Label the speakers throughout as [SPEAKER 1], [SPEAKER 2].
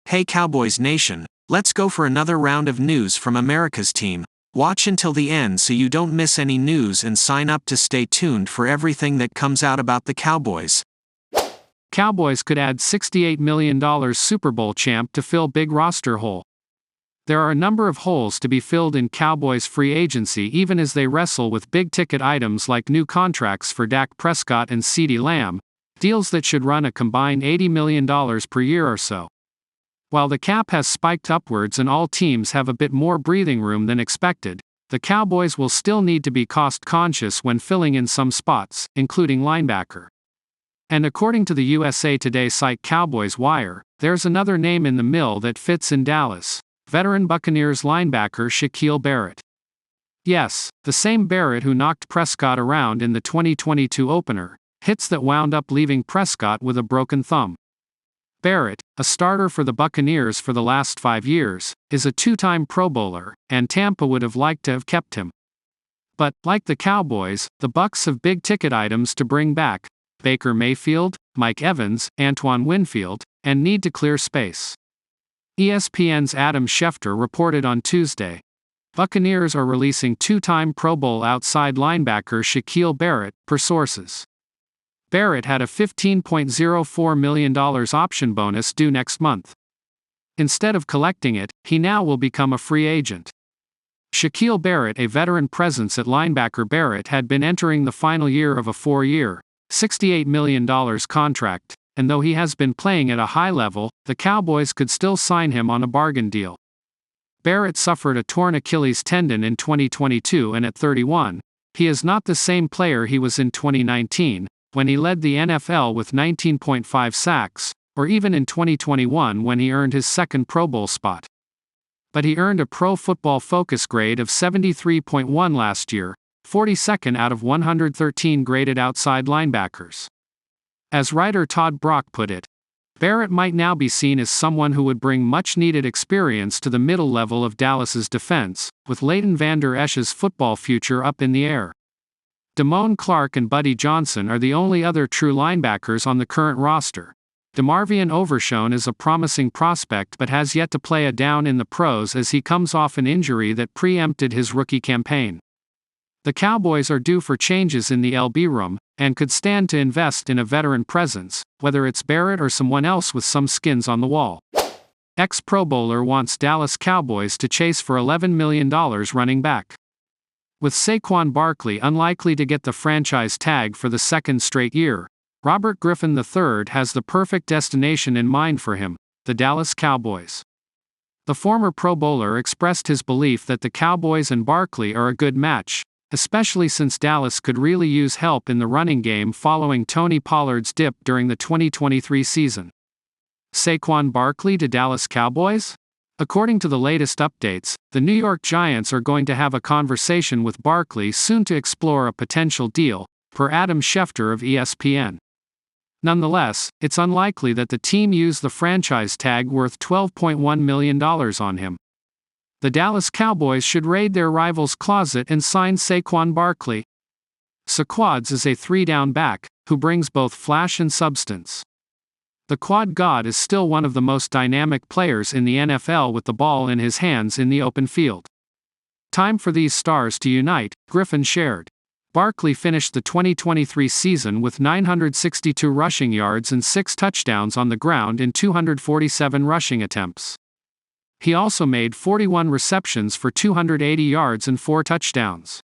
[SPEAKER 1] Hey Cowboys Nation, let's go for another round of news from America's team. Watch until the end so you don't miss any news and sign up to stay tuned for everything that comes out about the Cowboys.
[SPEAKER 2] Cowboys could add $68 million Super Bowl champ to fill big roster hole. There are a number of holes to be filled in Cowboys free agency even as they wrestle with big-ticket items like new contracts for Dak Prescott and CeeDee Lamb, deals that should run a combined $80 million per year or so. While the cap has spiked upwards and all teams have a bit more breathing room than expected, the Cowboys will still need to be cost-conscious when filling in some spots, including linebacker. And according to the USA Today site Cowboys Wire, there's another name in the mill that fits in Dallas: veteran Buccaneers linebacker Shaquille Barrett. Yes, the same Barrett who knocked Prescott around in the 2022 opener, hits that wound up leaving Prescott with a broken thumb. Barrett, a starter for the Buccaneers for the last 5 years, is a two-time Pro Bowler, and Tampa would have liked to have kept him. But, like the Cowboys, the Bucs have big-ticket items to bring back: Baker Mayfield, Mike Evans, Antoine Winfield, and need to clear space. ESPN's Adam Schefter reported on Tuesday, Buccaneers are releasing two-time Pro Bowl outside linebacker Shaquille Barrett, per sources. Barrett had a $15.04 million option bonus due next month. Instead of collecting it, he now will become a free agent. Shaquille Barrett, a veteran presence at linebacker. Barrett had been entering the final year of a 4-year, $68 million contract, and though he has been playing at a high level, the Cowboys could still sign him on a bargain deal. Barrett suffered a torn Achilles tendon in 2022 and at 31, he is not the same player he was in 2019, when he led the NFL with 19.5 sacks, or even in 2021 when he earned his second Pro Bowl spot. But he earned a Pro Football Focus grade of 73.1 last year, 42nd out of 113 graded outside linebackers. As writer Todd Brock put it, Barrett might now be seen as someone who would bring much-needed experience to the middle level of Dallas's defense, with Leighton Vander Esch's football future up in the air. Damone Clark and Buddy Johnson are the only other true linebackers on the current roster. DeMarvion Overshown is a promising prospect but has yet to play a down in the pros as he comes off an injury that preempted his rookie campaign. The Cowboys are due for changes in the LB room, and could stand to invest in a veteran presence, whether it's Barrett or someone else with some skins on the wall. Ex-Pro Bowler wants Dallas Cowboys to chase for $11 million running back. With Saquon Barkley unlikely to get the franchise tag for the second straight year, Robert Griffin III has the perfect destination in mind for him: the Dallas Cowboys. The former Pro Bowler expressed his belief that the Cowboys and Barkley are a good match, especially since Dallas could really use help in the running game following Tony Pollard's dip during the 2023 season. Saquon Barkley to Dallas Cowboys? According to the latest updates, the New York Giants are going to have a conversation with Barkley soon to explore a potential deal, per Adam Schefter of ESPN. Nonetheless, it's unlikely that the team use the franchise tag worth $12.1 million on him. The Dallas Cowboys should raid their rival's closet and sign Saquon Barkley. Saquads is a three-down back, who brings both flash and substance. The Quad God is still one of the most dynamic players in the NFL with the ball in his hands in the open field. Time for these stars to unite, Griffin shared. Barkley finished the 2023 season with 962 rushing yards and 6 touchdowns on the ground in 247 rushing attempts. He also made 41 receptions for 280 yards and 4 touchdowns.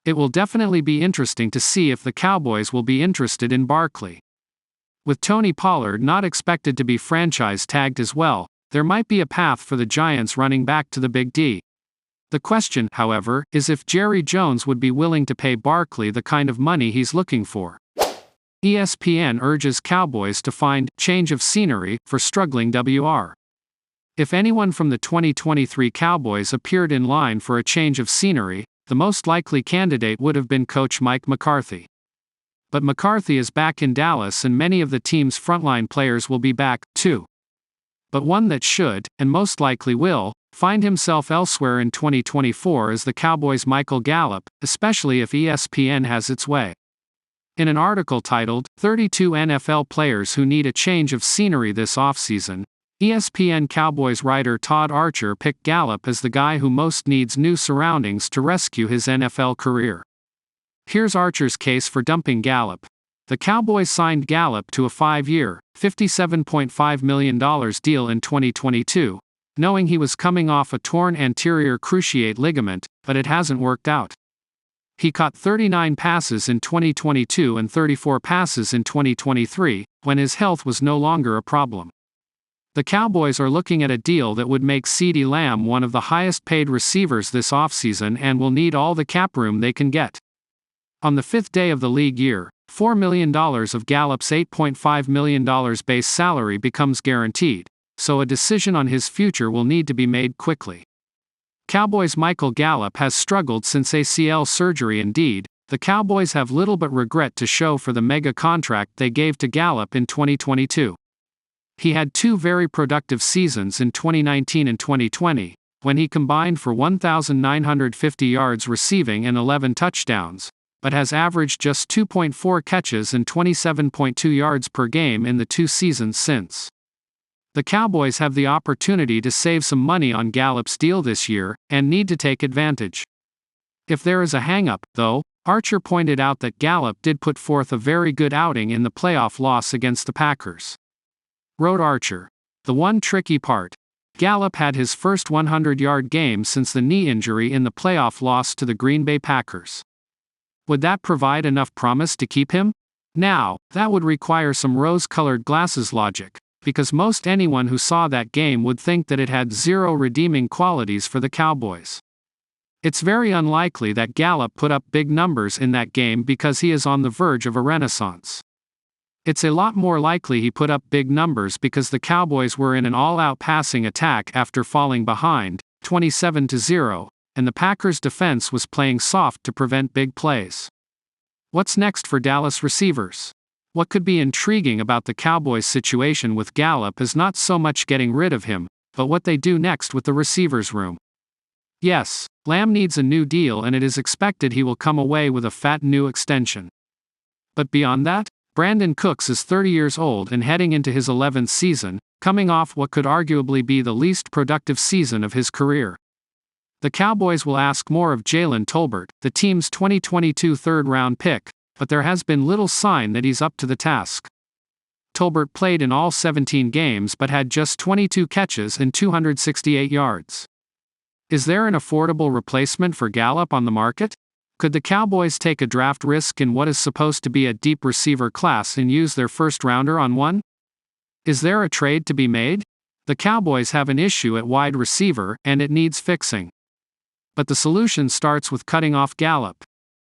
[SPEAKER 2] It will definitely be interesting to see if the Cowboys will be interested in Barkley. With Tony Pollard not expected to be franchise tagged as well, there might be a path for the Giants running back to the Big D. The question, however, is if Jerry Jones would be willing to pay Barkley the kind of money he's looking for. ESPN urges Cowboys to find change of scenery for struggling WR. If anyone from the 2023 Cowboys appeared in line for a change of scenery, the most likely candidate would have been coach Mike McCarthy. But McCarthy is back in Dallas and many of the team's frontline players will be back, too. But one that should, and most likely will, find himself elsewhere in 2024 is the Cowboys' Michael Gallup, especially if ESPN has its way. In an article titled, 32 NFL Players Who Need a Change of Scenery This Offseason, ESPN Cowboys writer Todd Archer picked Gallup as the guy who most needs new surroundings to rescue his NFL career. Here's Archer's case for dumping Gallup. The Cowboys signed Gallup to a 5-year, $57.5 million deal in 2022, knowing he was coming off a torn anterior cruciate ligament, but it hasn't worked out. He caught 39 passes in 2022 and 34 passes in 2023, when his health was no longer a problem. The Cowboys are looking at a deal that would make CeeDee Lamb one of the highest-paid receivers this offseason and will need all the cap room they can get. On the 5th day of the league year, $4 million of Gallup's $8.5 million base salary becomes guaranteed, so a decision on his future will need to be made quickly. Cowboys' Michael Gallup has struggled since ACL surgery. Indeed, the Cowboys have little but regret to show for the mega contract they gave to Gallup in 2022. He had 2 very productive seasons in 2019 and 2020, when he combined for 1,950 yards receiving and 11 touchdowns, but has averaged just 2.4 catches and 27.2 yards per game in the 2 seasons since. The Cowboys have the opportunity to save some money on Gallup's deal this year, and need to take advantage. If there is a hang-up, though, Archer pointed out that Gallup did put forth a very good outing in the playoff loss against the Packers. Wrote Archer, "The one tricky part. Gallup had his first 100-yard game since the knee injury in the playoff loss to the Green Bay Packers. Would that provide enough promise to keep him? Now, that would require some rose-colored glasses logic, because most anyone who saw that game would think that it had 0 redeeming qualities for the Cowboys. It's very unlikely that Gallup put up big numbers in that game because he is on the verge of a renaissance. It's a lot more likely he put up big numbers because the Cowboys were in an all-out passing attack after falling behind, 27-0, and the Packers' defense was playing soft to prevent big plays. What's next for Dallas receivers? What could be intriguing about the Cowboys' situation with Gallup is not so much getting rid of him, but what they do next with the receivers' room. Yes, Lamb needs a new deal and it is expected he will come away with a fat new extension. But beyond that, Brandon Cooks is 30 years old and heading into his 11th season, coming off what could arguably be the least productive season of his career. The Cowboys will ask more of Jalen Tolbert, the team's 2022 third-round pick, but there has been little sign that he's up to the task. Tolbert played in all 17 games but had just 22 catches and 268 yards. Is there an affordable replacement for Gallup on the market? Could the Cowboys take a draft risk in what is supposed to be a deep receiver class and use their first-rounder on one? Is there a trade to be made? The Cowboys have an issue at wide receiver, and it needs fixing. But the solution starts with cutting off Gallup.